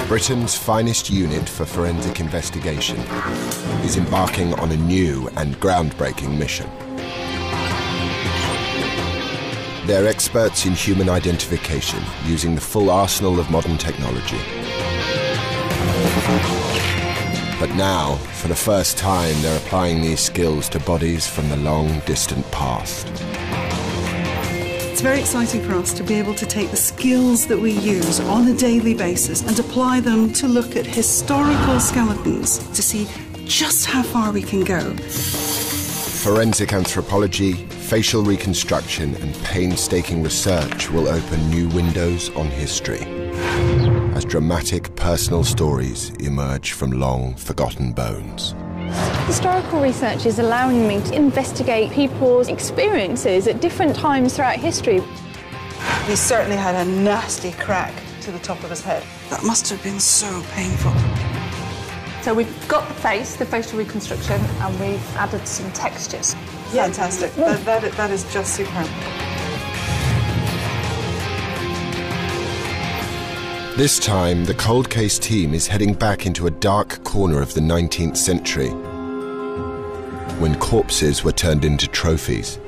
Britain's finest unit for forensic investigation is embarking on a new and groundbreaking mission. They're experts in human identification, using the full arsenal of modern technology. But now, for the first time, they're applying these skills to bodies from the long, distant past. It's very exciting for us to be able to take the skills that we use on a daily basis and apply them to look at historical skeletons to see just how far we can go. Forensic anthropology, facial reconstruction, and painstaking research will open new windows on history as dramatic personal stories emerge from long forgotten bones. Historical research is allowing me to investigate people's experiences at different times throughout history. He certainly had a nasty crack to the top of his head. That must have been so painful. So we've got the face, the facial reconstruction, and we've added some textures. Fantastic. That is just superb. This time, the cold case team is heading back into a dark corner of the 19th century, when corpses were turned into trophies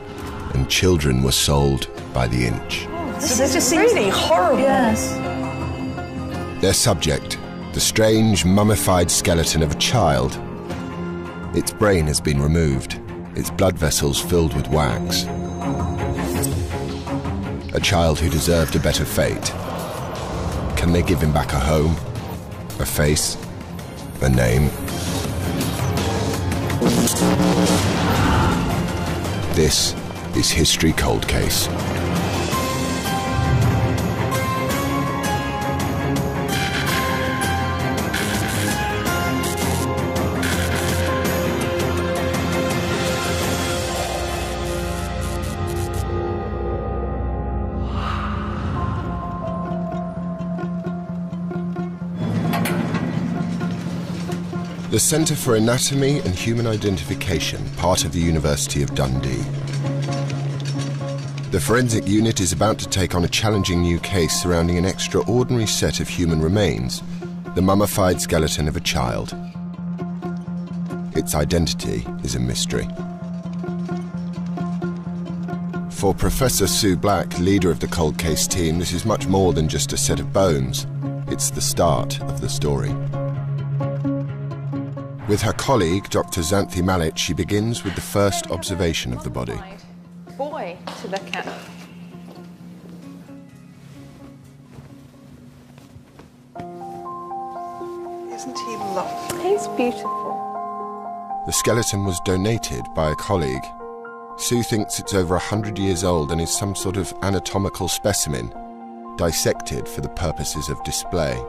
and children were sold by the inch. This just really horrible. Yes. Their subject, the strange mummified skeleton of a child. Its brain has been removed, its blood vessels filled with wax. A child who deserved a better fate. Can they give him back a home, a face, a name? This is History Cold Case. The Centre for Anatomy and Human Identification, part of the University of Dundee. The forensic unit is about to take on a challenging new case surrounding an extraordinary set of human remains, the mummified skeleton of a child. Its identity is a mystery. For Professor Sue Black, leader of the cold case team, this is much more than just a set of bones. It's the start of the story. With her colleague, Dr. Xanthi Malik, she begins with the first observation of the body. Boy to look at. Isn't he lovely? He's beautiful. The skeleton was donated by a colleague. Sue thinks it's over 100 years old and is some sort of anatomical specimen, dissected for the purposes of display.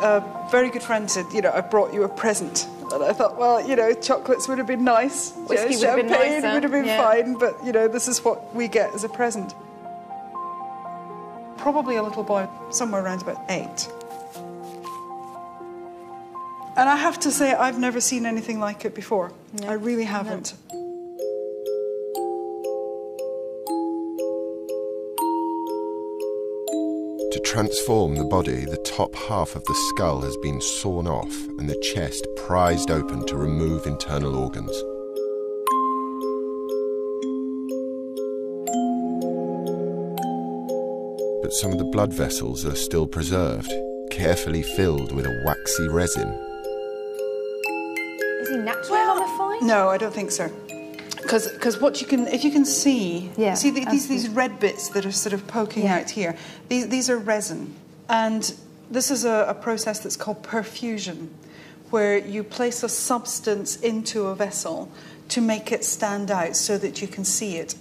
A very good friend said, I brought you a present. And I thought, well, chocolates would have been nice. Whiskey would have been champagne nicer. would have been Yeah. fine, but, this is what we get as a present. Probably a little boy, somewhere around about 8. And I have to say, I've never seen anything like it before. No. I really haven't. To transform the body, the top half of the skull has been sawn off and the chest prized open to remove internal organs. But some of the blood vessels are still preserved, carefully filled with a waxy resin. Is he naturally mummified? No, I don't think so. Because what if you can see, Yeah, these red bits that are sort of poking out here, these are resin. And this is a process that's called perfusion, where you place a substance into a vessel to make it stand out so that you can see it.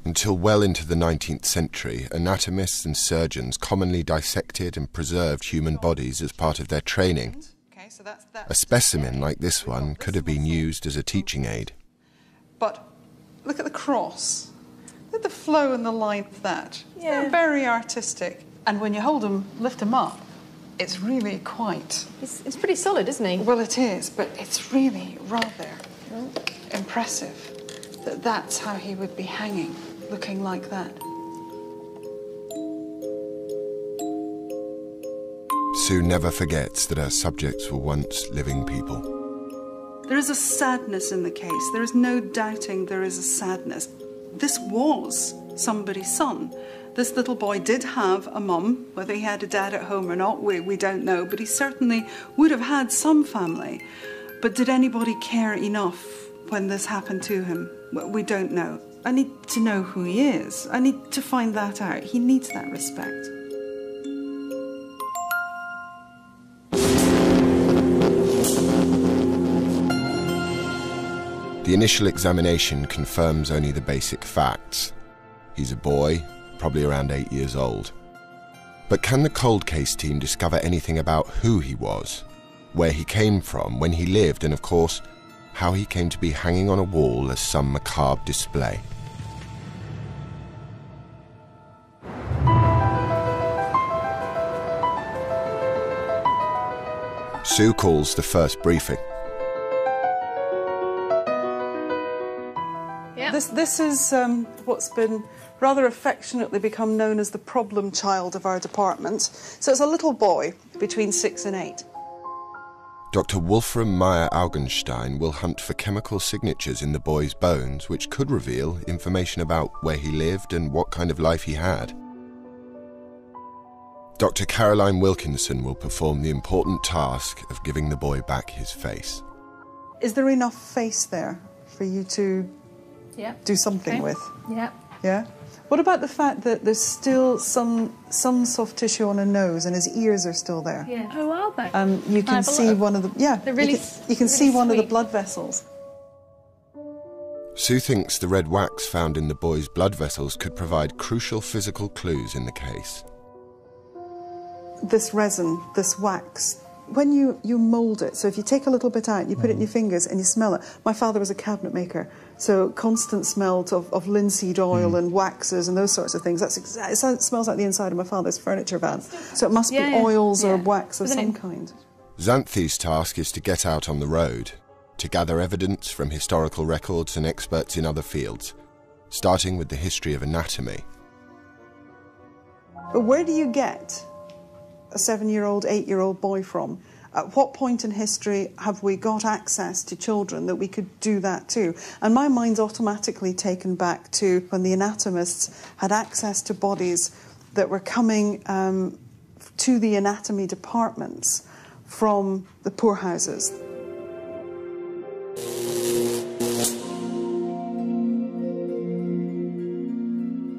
Until well into the 19th century, anatomists and surgeons commonly dissected and preserved human bodies as part of their training. Okay, so that's that. A specimen like this one could have been used as a teaching aid. But look at the cross. Look at the flow and the line of that. Yeah. They're very artistic. And when you hold them, lift them up, it's really quite... It's pretty solid, isn't he? Well, it is, but it's really rather impressive that that's how he would be hanging, looking like that. Sue never forgets that her subjects were once living people. There is a sadness in the case. There is no doubting there is a sadness. This was somebody's son. This little boy did have a mum. Whether he had a dad at home or not, we don't know, but he certainly would have had some family. But did anybody care enough when this happened to him? Well, we don't know. I need to know who he is. I need to find that out. He needs that respect. The initial examination confirms only the basic facts. He's a boy, probably around 8 years old. But can the cold case team discover anything about who he was, where he came from, when he lived, and of course, how he came to be hanging on a wall as some macabre display? Sue calls the first briefing. This is what's been rather affectionately become known as the problem child of our department. So it's a little boy between 6 and 8. Dr. Wolfram Meyer-Augenstein will hunt for chemical signatures in the boy's bones which could reveal information about where he lived and what kind of life he had. Dr. Caroline Wilkinson will perform the important task of giving the boy back his face. Is there enough face there for you to do something with? Yeah. Yeah? What about the fact that there's still some soft tissue on a nose and his ears are still there? Yeah. Oh, are they? You can see one of the... Yeah, They're really, you can really see one of the sweet. blood vessels. Sue thinks the red wax found in the boy's blood vessels could provide crucial physical clues in the case. This resin, this wax, when you mould it, so if you take a little bit out, you put it in your fingers and you smell it. My father was a cabinet maker, so constant smell of linseed oil and waxes and those sorts of things. It smells like the inside of my father's furniture van. So it must be oils or wax of some kind. Xanthi's task is to get out on the road, to gather evidence from historical records and experts in other fields, starting with the history of anatomy. But where do you get a 7-year-old, 8-year-old boy from? At what point in history have we got access to children that we could do that to? And my mind's automatically taken back to when the anatomists had access to bodies that were coming to the anatomy departments from the poorhouses.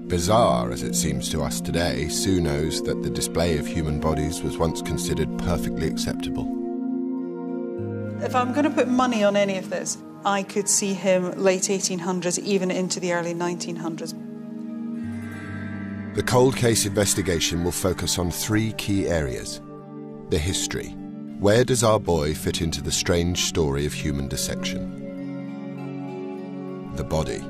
Bizarre as it seems to us today, Sue knows that the display of human bodies was once considered perfectly acceptable. If I'm going to put money on any of this, I could see him late 1800s, even into the early 1900s. The cold case investigation will focus on 3 key areas. The history. Where does our boy fit into the strange story of human dissection? The body.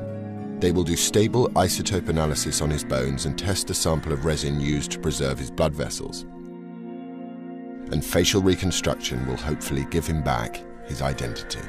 They will do stable isotope analysis on his bones and test a sample of resin used to preserve his blood vessels. And facial reconstruction will hopefully give him back his identity.